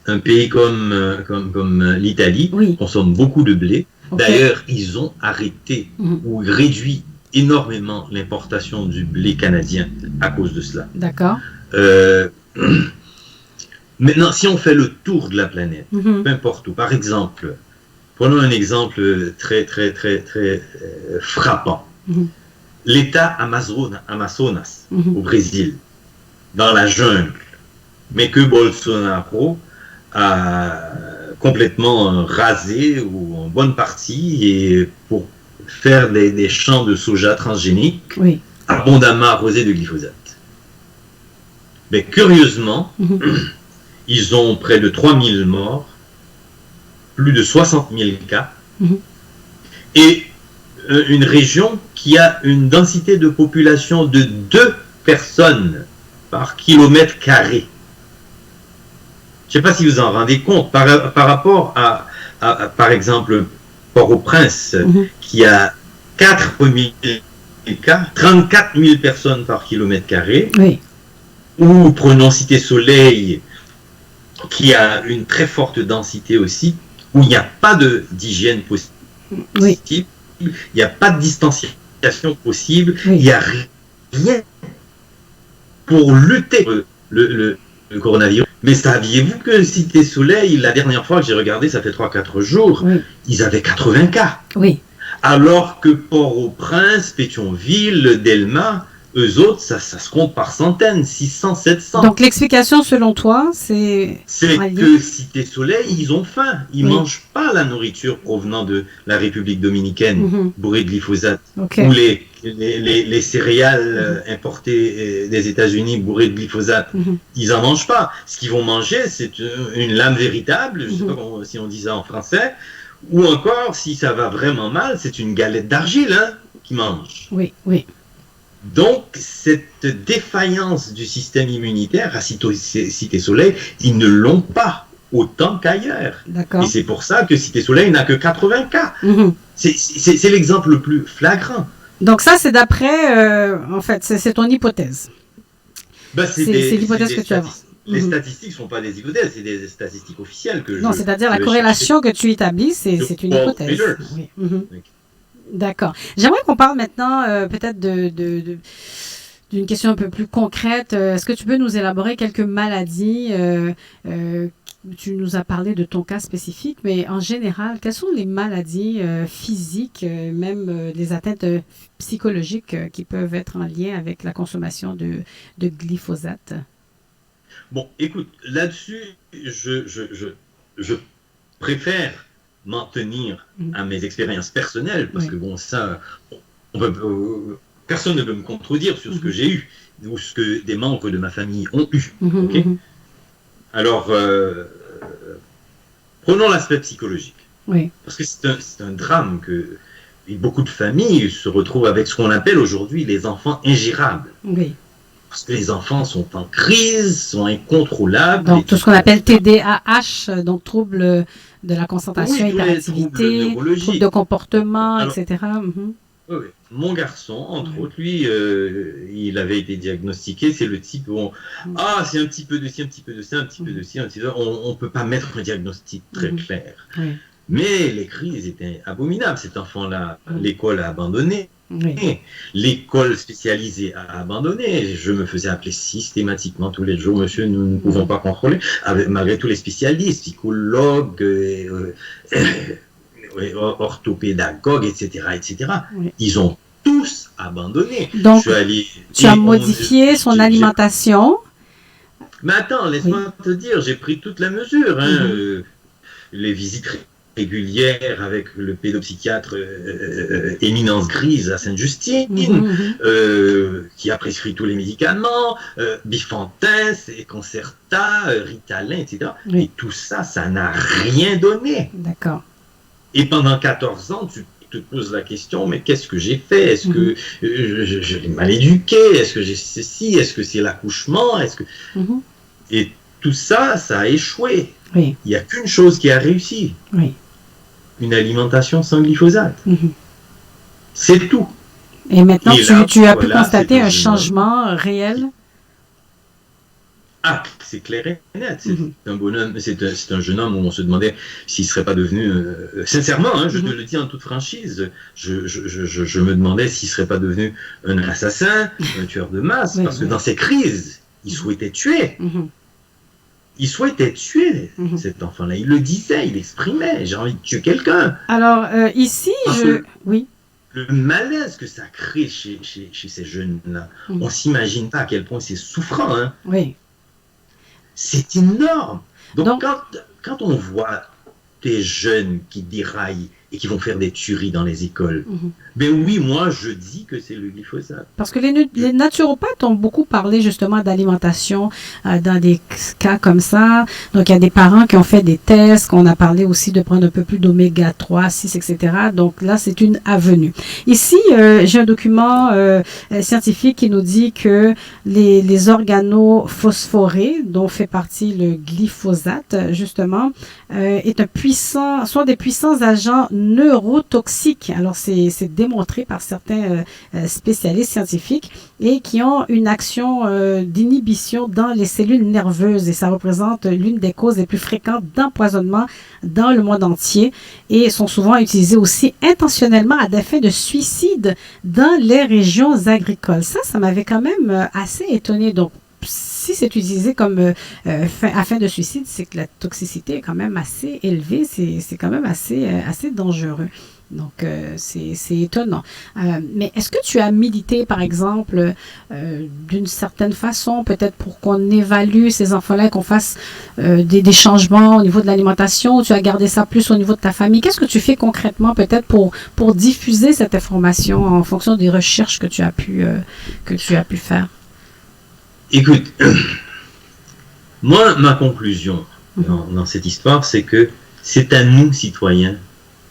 un pays comme l'Italie consomme beaucoup de blé. D'ailleurs, ils ont arrêté ou réduit énormément l'importation du blé canadien à cause de cela. D'accord. Maintenant, si on fait le tour de la planète, peu importe où, par exemple, prenons un exemple très frappant. L'État Amazonas, au Brésil, dans la jungle, mais que Bolsonaro a complètement rasé, ou en bonne partie, et pour faire des champs de soja transgéniques, abondamment arrosés de glyphosate. Mais curieusement, ils ont près de 3000 morts, plus de 60 000 cas, et une région qui a une densité de population de 2 personnes par kilomètre carré. Je ne sais pas si vous en rendez compte, par rapport à par exemple, Port-au-Prince, qui a 4 000 cas, 34 000 personnes par kilomètre carré, ou prenons Cité Soleil, qui a une très forte densité aussi, où il n'y a pas d'hygiène possible, il n'y a pas de distanciation possible, il n'y a rien pour lutter contre le coronavirus. Mais saviez-vous que Cité Soleil, la dernière fois que j'ai regardé, ça fait 3-4 jours, ils avaient 80 cas. Alors que Port-au-Prince, Pétionville, Delma, eux autres, ça se compte par centaines, 600, 700. Donc l'explication selon toi, c'est que Cité Soleil, ils ont faim. Ils ne mangent pas la nourriture provenant de la République dominicaine, bourrée de glyphosate, ou les céréales importées des États-Unis bourrées de glyphosate. Ils n'en mangent pas. Ce qu'ils vont manger, c'est une lame véritable, je ne sais pas si on dit ça en français, ou encore, si ça va vraiment mal, c'est une galette d'argile qu'ils mangent. Donc, cette défaillance du système immunitaire à Cité Soleil, ils ne l'ont pas autant qu'ailleurs. Et c'est pour ça que Cité Soleil n'a que 80 cas. C'est l'exemple le plus flagrant. Donc ça, c'est d'après, en fait, c'est ton hypothèse. C'est l'hypothèse que tu as. Les statistiques ne sont pas des hypothèses, c'est des statistiques officielles que non, c'est-à-dire la corrélation que tu établis, c'est une hypothèse. D'accord. J'aimerais qu'on parle maintenant peut-être d'une question un peu plus concrète. Est-ce que tu peux nous élaborer quelques maladies tu nous as parlé de ton cas spécifique, mais en général, quelles sont les maladies physiques, même les atteintes psychologiques qui peuvent être en lien avec la consommation de glyphosate? Bon, écoute, là-dessus, je préfère m'en tenir à mes expériences personnelles, parce que bon, ça, personne ne peut me contredire sur ce que j'ai eu, ou ce que des membres de ma famille ont eu. Okay. Alors, prenons l'aspect psychologique. Oui. Parce que c'est un drame que beaucoup de familles se retrouvent avec ce qu'on appelle aujourd'hui les enfants ingérables. Oui. Parce que les enfants sont en crise, sont incontrôlables. Donc, tout ce qu'on appelle TDAH, donc trouble de la concentration, hyperactivité, trouble de comportement, alors, etc. Oui. Mon garçon, entre autres, lui, il avait été diagnostiqué, c'est le type où c'est un petit peu de ci, un petit peu de ça, un petit peu de ci, un petit peu de ça. On ne peut pas mettre un diagnostic très clair. Oui. Mais les crises étaient abominables. Cet enfant-là, l'école a abandonné. Oui. L'école spécialisée a abandonné. Je me faisais appeler systématiquement tous les jours, monsieur, nous ne pouvons pas contrôler, malgré tous les spécialistes, psychologues, orthopédagogues, etc., etc. Oui. Ils ont tous abandonné. Donc, tu as modifié son alimentation. Mais attends, laisse-moi te dire, j'ai pris toute la mesure. Les visites régulière avec le pédopsychiatre Éminence Grise à Sainte-Justine, qui a prescrit tous les médicaments, Bifantin, Concerta, Ritalin, etc. Oui. Et tout ça, ça n'a rien donné. D'accord. Et pendant 14 ans, tu te poses la question, mais qu'est-ce que j'ai fait? Est-ce que je l'ai mal éduqué? Est-ce que j'ai ceci? Est-ce que c'est l'accouchement? Est-ce que... Et tout ça, ça a échoué. Oui. Il n'y a qu'une chose qui a réussi. Oui. Une alimentation sans glyphosate. C'est tout. Et maintenant, tu as pu constater un changement réel? Ah, c'est clair et net. C'est un bonhomme, c'est un jeune homme où on se demandait s'il ne serait pas devenu... sincèrement, je te le dis en toute franchise, je me demandais s'il ne serait pas devenu un assassin, un tueur de masse, parce que dans ces crises, il souhaitait tuer. Il souhaitait tuer cet enfant-là. Il le disait, il exprimait. J'ai envie de tuer quelqu'un. Alors, ici, oui. Le malaise que ça crée chez ces jeunes-là, on ne s'imagine pas à quel point c'est souffrant. Hein. Oui. C'est énorme. Donc quand on voit des jeunes qui déraillent et qui vont faire des tueries dans les écoles, ben oui, moi, je dis que c'est le glyphosate. Parce que les naturopathes ont beaucoup parlé justement d'alimentation dans des cas comme ça. Donc, il y a des parents qui ont fait des tests, qu'on a parlé aussi de prendre un peu plus d'oméga 3, 6, etc. Donc, là, c'est une avenue. Ici, j'ai un document scientifique qui nous dit que les organophosphorés, dont fait partie le glyphosate, justement, sont des puissants agents neurotoxiques. Alors, c'est démontré par certains spécialistes scientifiques et qui ont une action d'inhibition dans les cellules nerveuses et ça représente l'une des causes les plus fréquentes d'empoisonnement dans le monde entier et sont souvent utilisés aussi intentionnellement à des fins de suicide dans les régions agricoles. Ça m'avait quand même assez étonné. Donc, si c'est utilisé comme à fin de suicide, c'est que la toxicité est quand même assez élevée, c'est quand même assez dangereux. Donc, c'est étonnant. Mais est-ce que tu as milité, par exemple, d'une certaine façon, peut-être pour qu'on évalue ces enfants-là et qu'on fasse des changements au niveau de l'alimentation, ou tu as gardé ça plus au niveau de ta famille? Qu'est-ce que tu fais concrètement, peut-être, pour diffuser cette information en fonction des recherches que tu as pu faire? Écoute, moi, ma conclusion dans cette histoire, c'est que c'est à nous, citoyens,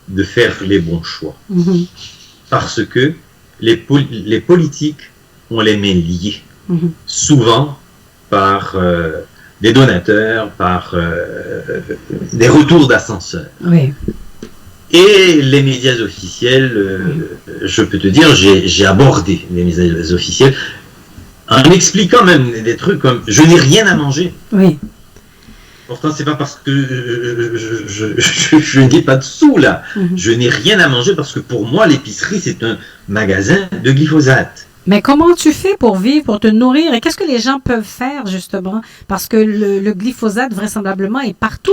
de faire les bons choix. Parce que les politiques ont les mains liées, souvent par des donateurs, par des retours d'ascenseur. Oui. Et les médias officiels, je peux te dire, j'ai abordé les médias officiels en expliquant même des trucs comme « je n'ai rien à manger ». Oui. Pourtant, c'est pas parce que je n'ai pas de sous là. Je n'ai rien à manger parce que pour moi, l'épicerie, c'est un magasin de glyphosate. Mais comment tu fais pour vivre, pour te nourrir? Et qu'est-ce que les gens peuvent faire, justement? Parce que le glyphosate, vraisemblablement, est partout.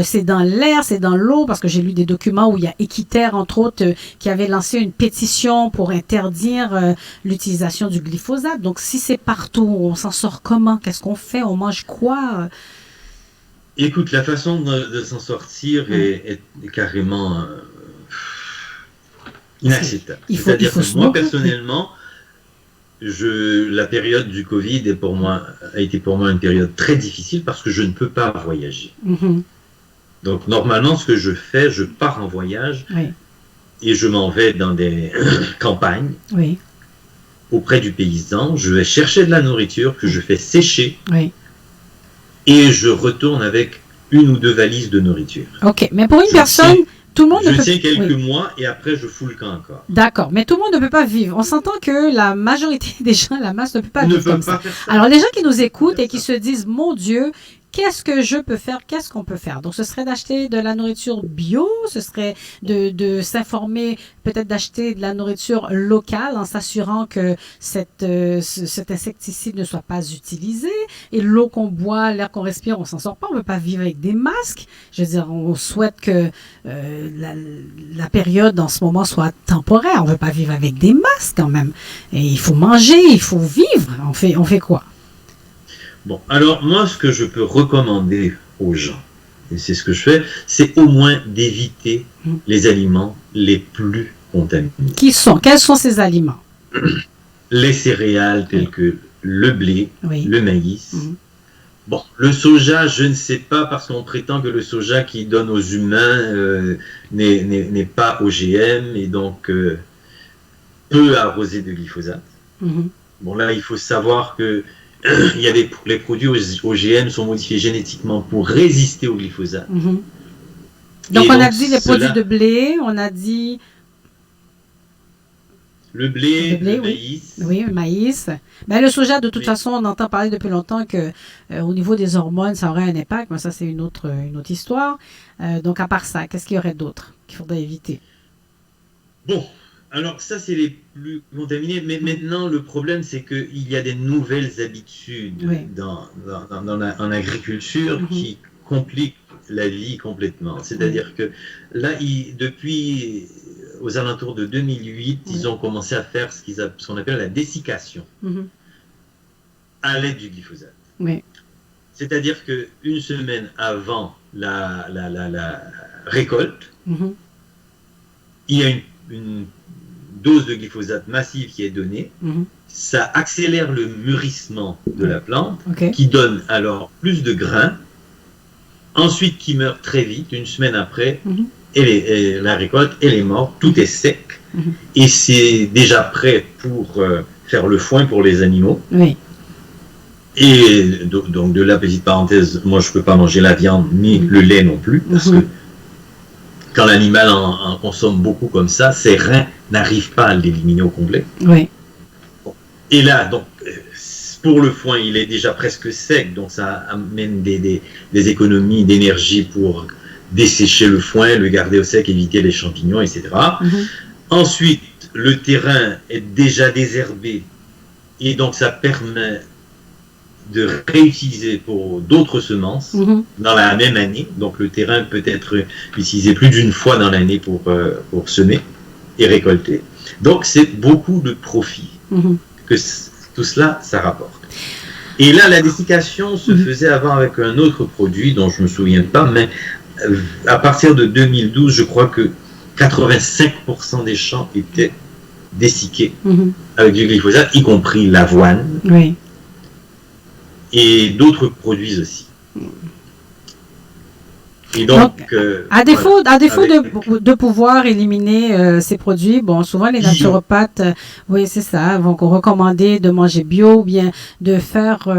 C'est dans l'air, c'est dans l'eau, parce que j'ai lu des documents où il y a Équiterre, entre autres, qui avait lancé une pétition pour interdire l'utilisation du glyphosate. Donc, si c'est partout, on s'en sort comment? Qu'est-ce qu'on fait? On mange quoi? Écoute, la façon de s'en sortir est carrément inacceptable. C'est-à-dire que moi, personnellement, la période du Covid a été pour moi une période très difficile parce que je ne peux pas voyager. Mm-hmm. Donc, normalement, ce que je fais, je pars en voyage et je m'en vais dans des campagnes auprès du paysan. Je vais chercher de la nourriture que je fais sécher et je retourne avec 1 ou 2 valises de nourriture. OK, mais pour une personne... Tout le monde je tiens quelques mois et après je fous le camp encore. D'accord, mais tout le monde ne peut pas vivre. On s'entend que la majorité des gens, la masse, ne peut pas vivre comme ça. Alors les gens qui nous écoutent et qui se disent, mon Dieu, qu'est-ce que je peux faire? Qu'est-ce qu'on peut faire? Donc, ce serait d'acheter de la nourriture bio, ce serait de s'informer, peut-être d'acheter de la nourriture locale en s'assurant que cet insecticide ne soit pas utilisé. Et l'eau qu'on boit, l'air qu'on respire, on s'en sort pas. On ne peut pas vivre avec des masques. Je veux dire, on souhaite que la période en ce moment soit temporaire. On ne veut pas vivre avec des masques quand même. Et il faut manger, il faut vivre. On fait quoi? Bon, alors moi, ce que je peux recommander aux gens, et c'est ce que je fais, c'est au moins d'éviter les aliments les plus contaminés. Quels sont ces aliments? Les céréales telles que le blé, le maïs. Bon, le soja, je ne sais pas, parce qu'on prétend que le soja qui donne aux humains n'est pas OGM et donc peu arrosé de glyphosate. Bon, là, il faut savoir que les produits OGM sont modifiés génétiquement pour résister au glyphosate. Donc, on a dit les produits de blé, on a dit... Le blé, le maïs. Oui, le maïs. Ben, le soja, de toute façon, on entend parler depuis longtemps que au niveau des hormones, ça aurait un impact, mais ça, c'est une autre histoire. Donc, à part ça, qu'est-ce qu'il y aurait d'autre qu'il faudrait éviter? Bon, alors ça, c'est les plus contaminés, mais maintenant, le problème, c'est qu'il y a des nouvelles habitudes en agriculture qui compliquent la vie complètement. C'est-à-dire que là, depuis aux alentours de 2008, ils ont commencé à faire ce qu'on appelle la dessiccation à l'aide du glyphosate. C'est-à-dire qu'une semaine avant la récolte, il y a une dose de glyphosate massive qui est donnée. Ça accélère le mûrissement de la plante, qui donne alors plus de grains, ensuite qui meurt très vite, une semaine après, et la récolte, elle est morte, tout est sec, et c'est déjà prêt pour faire le foin pour les animaux. Et donc de la petite parenthèse, moi je ne peux pas manger la viande ni le lait non plus, parce que quand l'animal en consomme beaucoup comme ça, ses reins n'arrivent pas à l'éliminer au complet. Et là, donc, pour le foin, il est déjà presque sec, donc ça amène des économies d'énergie pour dessécher le foin, le garder au sec, éviter les champignons, etc. Ensuite, le terrain est déjà désherbé, et donc ça permet de réutiliser pour d'autres semences dans la même année. Donc le terrain peut être utilisé plus d'une fois dans l'année pour semer et récolter. Donc c'est beaucoup de profit que tout cela, ça rapporte. Et là, la dessiccation se faisait avant avec un autre produit dont je ne me souviens pas, mais à partir de 2012, je crois que 85% des champs étaient dessiqués avec du glyphosate, y compris l'avoine. Et d'autres produits aussi. Et donc, à défaut de pouvoir éliminer ces produits, bon, souvent les naturopathes, oui, c'est ça, vont recommander de manger bio ou bien de faire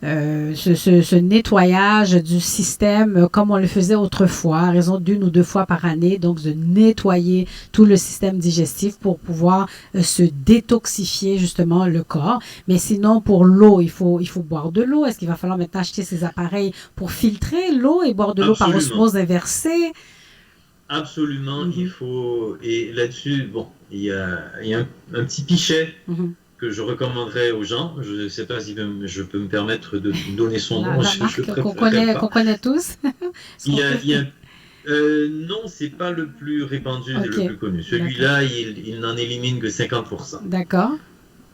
ce nettoyage du système comme on le faisait autrefois, à raison d'1 ou 2 fois par année, donc de nettoyer tout le système digestif pour pouvoir se détoxifier justement le corps. Mais sinon, pour l'eau, il faut boire de l'eau. Est-ce qu'il va falloir maintenant acheter ces appareils pour filtrer l'eau et boire de l'eau par osmose inversée? Absolument, il faut, et là-dessus, bon, il y a un petit pichet que je recommanderais aux gens. Je ne sais pas si je peux me permettre de donner son nom. La marque qu'on connaît tous. Non, c'est pas le plus répandu et le plus connu. Celui-là, il n'en élimine que 50%. D'accord.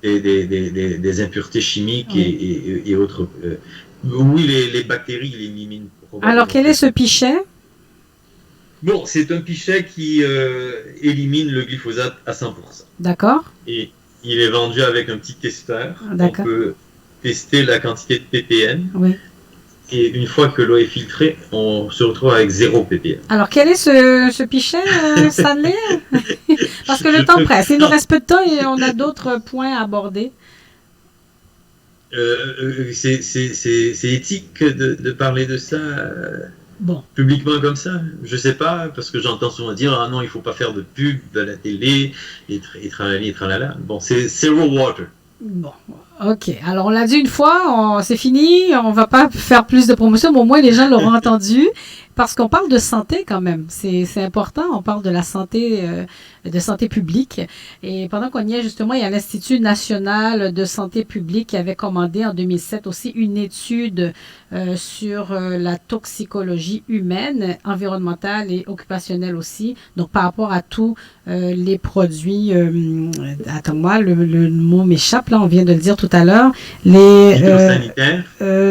Des impuretés chimiques et autres. Oui, les bactéries, il élimine. Alors, quel est ce pichet? Bon, c'est un pichet qui élimine le glyphosate à 100%. D'accord. Et il est vendu avec un petit testeur. D'accord. On peut tester la quantité de ppm. Oui. Et une fois que l'eau est filtrée, on se retrouve avec 0 ppm. Alors, quel est ce pichet, Stanley? Parce que le temps presse. Il nous reste peu de temps et on a d'autres points à aborder. C'est éthique de parler de ça publiquement comme ça. Je sais pas, parce que j'entends souvent dire « Ah non, il faut pas faire de pub à la télé, et tralali, et tralala ». Bon, c'est zero water. Bon, ok. Alors, on l'a dit une fois, c'est fini, on va pas faire plus de promotion, mais au moins les gens l'auront entendu, parce qu'on parle de santé quand même. C'est important, on parle de la santé, de santé publique. Et pendant qu'on y est, justement, il y a l'Institut national de santé publique qui avait commandé en 2007 aussi une étude sur la toxicologie humaine, environnementale et occupationnelle aussi. Donc, par rapport à tous les produits, attends-moi, le mot m'échappe, là, on vient de le dire tout à l'heure, les... Phytosanitaires.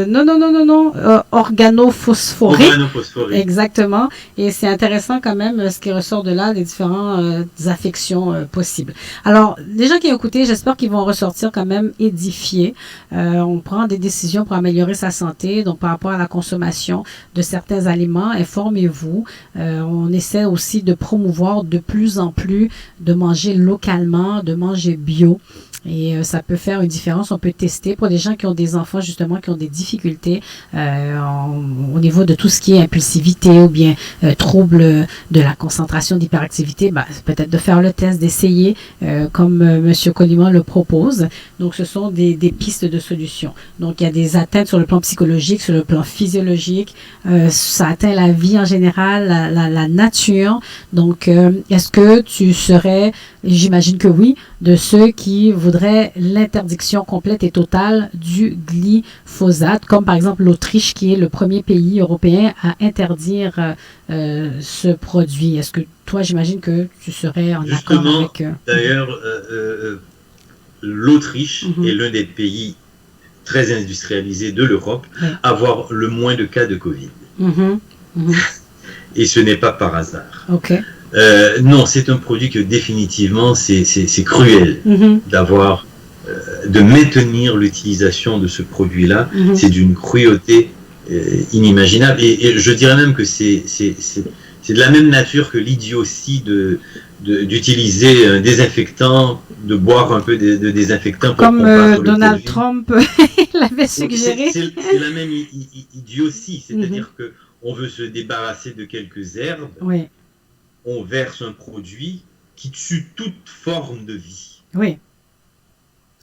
Non, organophosphoriques. Organophosphoriques. Exactement. Et c'est intéressant quand même ce qui ressort de là, les différentes affections possibles. Alors, les gens qui ont écouté, j'espère qu'ils vont ressortir quand même édifiés. On prend des décisions pour améliorer sa santé. Donc, par rapport à la consommation de certains aliments, informez-vous. On essaie aussi de promouvoir de plus en plus de manger localement, de manger bio. Et ça peut faire une différence. On peut tester pour les gens qui ont des enfants, justement, qui ont des difficultés au niveau de tout ce qui est impulsivité ou bien trouble de la concentration, d'hyperactivité. Peut-être de faire le test, d'essayer, comme M. Colliman le propose. Donc, ce sont des pistes de solutions. Donc, il y a des atteintes sur le plan psychologique, sur le plan physiologique. Ça atteint la vie en général, la nature. Donc, est-ce que tu serais, j'imagine que oui, de ceux qui voudraient l'interdiction complète et totale du glyphosate, comme par exemple l'Autriche, qui est le premier pays européen à interdire ce produit. Est-ce que toi, j'imagine que tu serais en accord avec... D'ailleurs, l'Autriche est l'un des pays très industrialisés de l'Europe à avoir le moins de cas de Covid. Et ce n'est pas par hasard. Ok. Non, c'est un produit que définitivement c'est cruel d'avoir de maintenir l'utilisation de ce produit-là. C'est d'une cruauté inimaginable et je dirais même que c'est de la même nature que l'idiotie d'utiliser un désinfectant, de boire un peu de désinfectant pour comme Donald Trump l'avait suggéré. C'est la même idiotie, c'est-à-dire que on veut se débarrasser de quelques herbes. Oui. On verse un produit qui tue toute forme de vie. Oui.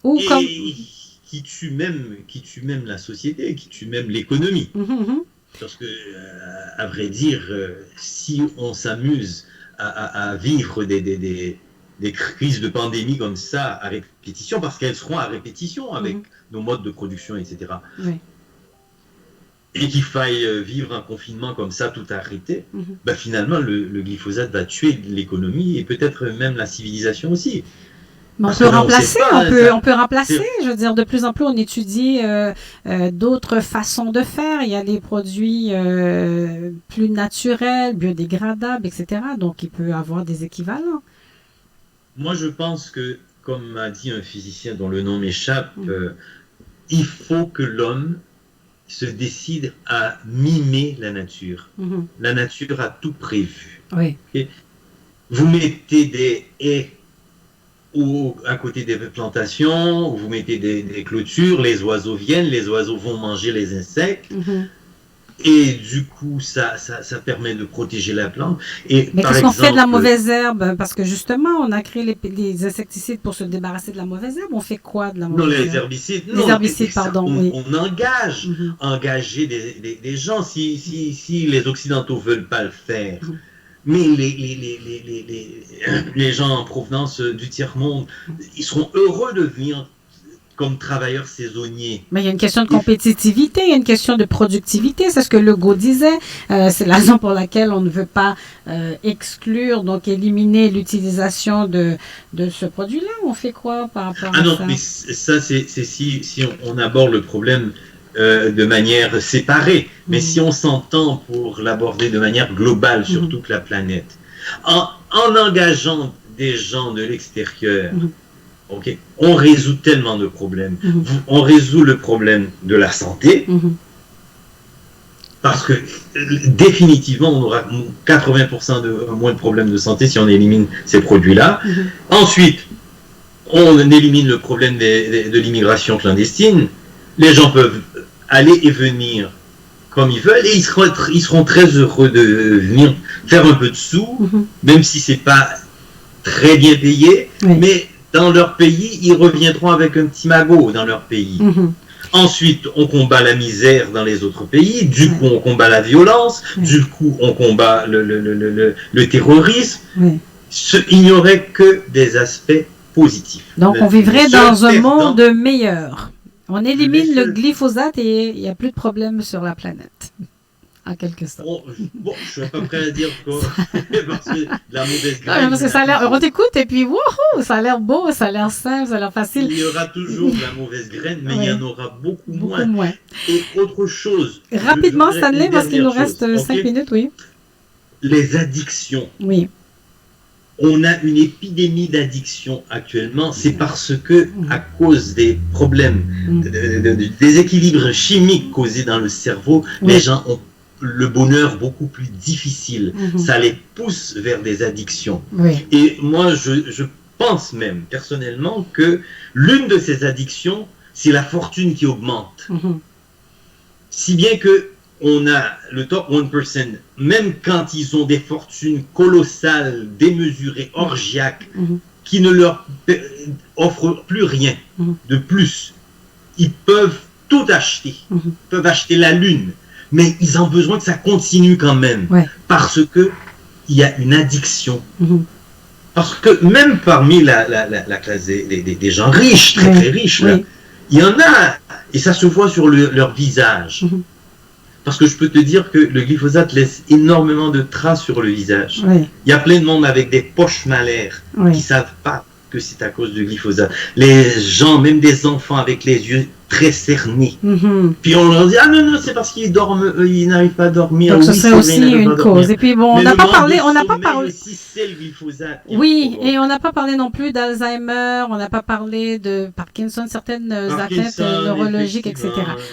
Ou qui tue même la société, qui tue même l'économie. Parce que, à vrai dire, si on s'amuse à vivre des crises de pandémie comme ça à répétition, parce qu'elles seront à répétition avec nos modes de production, etc. Oui. Et qu'il faille vivre un confinement comme ça, tout arrêté, finalement, le glyphosate va tuer l'économie et peut-être même la civilisation aussi. Mais on peut remplacer, on peut remplacer. Je veux dire, de plus en plus, on étudie d'autres façons de faire. Il y a des produits plus naturels, biodégradables, etc. Donc, il peut y avoir des équivalents. Moi, je pense que, comme m'a dit un physicien dont le nom m'échappe, il faut que l'homme se décide à mimer la nature. La nature a tout prévu. Oui. Okay? Vous mettez des haies à côté des plantations, vous mettez des clôtures, les oiseaux viennent, les oiseaux vont manger les insectes. Et du coup, ça permet de protéger la plante. Et mais qu'est-ce qu'on fait de la mauvaise herbe? Parce que justement, on a créé les insecticides pour se débarrasser de la mauvaise herbe. On fait quoi de la mauvaise herbe? Non, les herbicides. Les herbicides, pardon. On engager des gens. Si les Occidentaux ne veulent pas le faire, Mais les gens en provenance du tiers-monde, ils seront heureux de venir comme travailleurs saisonniers. Mais il y a une question de compétitivité, il y a une question de productivité, c'est ce que Legault disait. C'est la raison pour laquelle on ne veut pas exclure, donc éliminer l'utilisation de ce produit-là. On fait quoi par rapport à ça? Ah non, mais ça, c'est si on aborde le problème de manière séparée. Mais si on s'entend pour l'aborder de manière globale sur toute la planète, en engageant des gens de l'extérieur, ok, on résout tellement de problèmes. On résout le problème de la santé, parce que définitivement, on aura 80% moins de problèmes de santé si on élimine ces produits-là. Ensuite, on élimine le problème de l'immigration clandestine. Les gens peuvent aller et venir comme ils veulent, et ils seront très heureux de venir faire un peu de sous, même si c'est pas très bien payé, mais dans leur pays, ils reviendront avec un petit magot dans leur pays. Ensuite, on combat la misère dans les autres pays, du coup on combat la violence, du coup on combat le terrorisme. Il n'y aurait que des aspects positifs. Donc on vivrait dans un monde meilleur. On élimine le glyphosate et il n'y a plus de problème sur la planète. En quelque sorte. Bon, je suis à peu près à dire que parce que la mauvaise graine. Non, parce que ça a l'air. On t'écoute et puis wouhou, ça a l'air beau, ça a l'air simple, ça a l'air facile. Il y aura toujours de la mauvaise graine, mais il y en aura beaucoup moins. Et autre chose. Rapidement, Stanley, parce qu'il nous reste 5 minutes, oui. Les addictions. Oui. On a une épidémie d'addiction actuellement, c'est parce que, à cause des problèmes, des déséquilibres chimiques causés dans le cerveau, les gens ont le bonheur beaucoup plus difficile. Ça les pousse vers des addictions. Et moi, je pense même, personnellement, que l'une de ces addictions, c'est la fortune qui augmente. Si bien que on a le top 1%, même quand ils ont des fortunes colossales, démesurées, orgiaques, qui ne leur offrent plus rien de plus, ils peuvent tout acheter. Ils peuvent acheter la lune, mais ils ont besoin que ça continue quand même, parce que il y a une addiction. Parce que même parmi la classe des gens riches, très très riches, là, il y en a, et ça se voit sur leur visage. Parce que je peux te dire que le glyphosate laisse énormément de traces sur le visage. Il y a plein de monde avec des poches malaires qui ne savent pas que c'est à cause du glyphosate. Les gens, même des enfants avec les yeux très cernés. Puis on leur dit, ah non, c'est parce qu'ils dorment, ils n'arrivent pas à dormir. Donc ce serait aussi une cause. Et puis bon, on n'a pas parlé, c'est le glyphosate. Oui, et on n'a pas parlé non plus d'Alzheimer, on n'a pas parlé de Parkinson, certaines atteintes neurologiques, etc.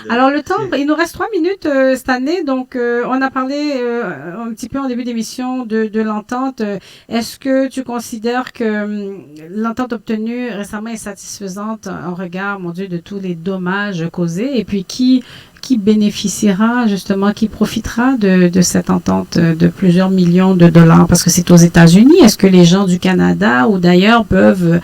Alors le temps, il nous reste 3 minutes cette année, donc on a parlé un petit peu en début d'émission de l'entente. Est-ce que tu considères que l'entente obtenue récemment est satisfaisante en regard, mon Dieu, de tous les dommages causés, et puis qui bénéficiera justement, qui profitera de cette entente de plusieurs millions de dollars, parce que c'est aux États-Unis. Est-ce que les gens du Canada ou d'ailleurs peuvent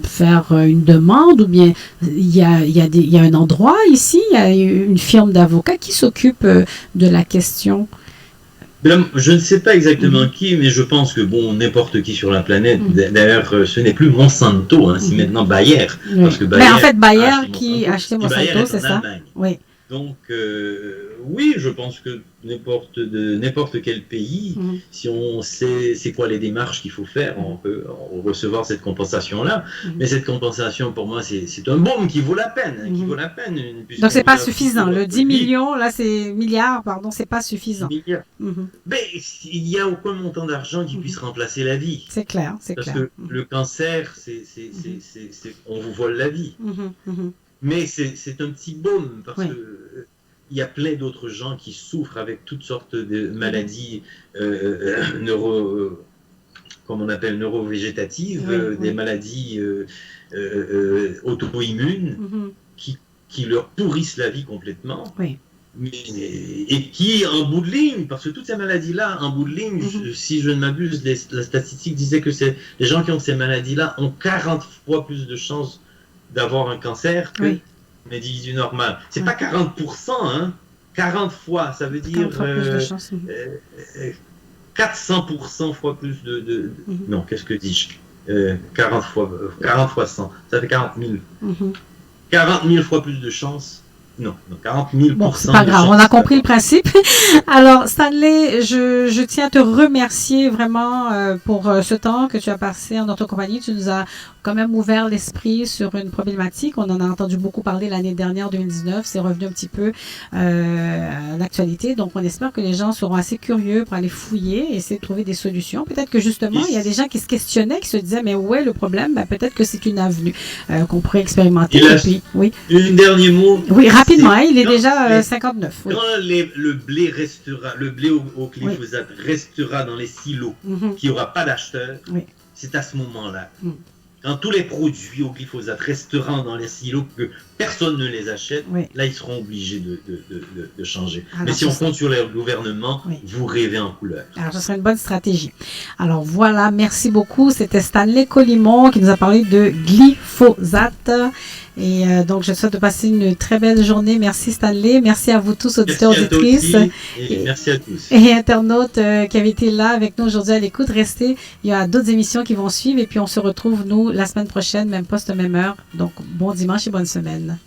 faire une demande, ou bien il y a un endroit ici, il y a une firme d'avocats qui s'occupe de la question? Je ne sais pas exactement qui, mais je pense que n'importe qui sur la planète, d'ailleurs, ce n'est plus Monsanto, c'est maintenant Bayer. Parce que Bayer, mais en fait, Bayer qui achetait Monsanto, c'est ça? Oui. Donc, oui, je pense que n'importe quel pays, si on sait c'est quoi les démarches qu'il faut faire, on peut recevoir cette compensation-là. Mais cette compensation, pour moi, c'est un baume qui vaut la peine. Donc, c'est pas suffisant. Le 10 millions, là, c'est milliards, pardon, c'est pas suffisant. Mais il n'y a aucun montant d'argent qui puisse remplacer la vie. C'est clair, Parce que le cancer, on vous vole la vie. Mais c'est un petit baume, parce que il y a plein d'autres gens qui souffrent avec toutes sortes de maladies neurovégétatives, des maladies auto-immunes qui leur pourrissent la vie complètement. Et qui, en bout de ligne, parce que toutes ces maladies-là, en bout de ligne, si je ne m'abuse, la statistique disait que les gens qui ont ces maladies-là ont 40 fois plus de chances d'avoir un cancer que un individu normal. C'est pas 40%, 40 fois, ça veut dire 400% fois plus non, qu'est-ce que dis-je 40 fois 100, ça fait 40 000. 40 000 fois plus de chances. Non, 40 000%. Bon, c'est pas grave, on a compris le principe. Alors, Stanley, je tiens à te remercier vraiment pour ce temps que tu as passé en notre compagnie. Tu nous as quand même ouvert l'esprit sur une problématique. On en a entendu beaucoup parler l'année dernière, 2019. C'est revenu un petit peu à l'actualité. Donc, on espère que les gens seront assez curieux pour aller fouiller et essayer de trouver des solutions. Peut-être que justement, il y a des gens qui se questionnaient, qui se disaient, mais où est le problème? Ben, peut-être que c'est une avenue qu'on pourrait expérimenter. Et puis, oui. Un dernier mot. Oui, rapidement, il est déjà 59. Oui. Quand le blé restera, le blé au glyphosate restera dans les silos, qu'il n'y aura pas d'acheteurs, c'est à ce moment-là. Quand tous les produits au glyphosate resteront dans les silos, que personne ne les achète, là, ils seront obligés de changer. Alors, mais si on compte sur le gouvernement, vous rêvez en couleur. Alors, ce serait une bonne stratégie. Alors, voilà, merci beaucoup. C'était Stanley Colimon qui nous a parlé de glyphosate. Et donc, je te souhaite de passer une très belle journée. Merci Stanley. Merci à vous tous, auditeurs, auditrices. Et merci à tous. Et internautes qui avaient été là avec nous aujourd'hui à l'écoute. Restez. Il y a d'autres émissions qui vont suivre. Et puis, on se retrouve, nous, la semaine prochaine, même poste, même heure. Donc, bon dimanche et bonne semaine.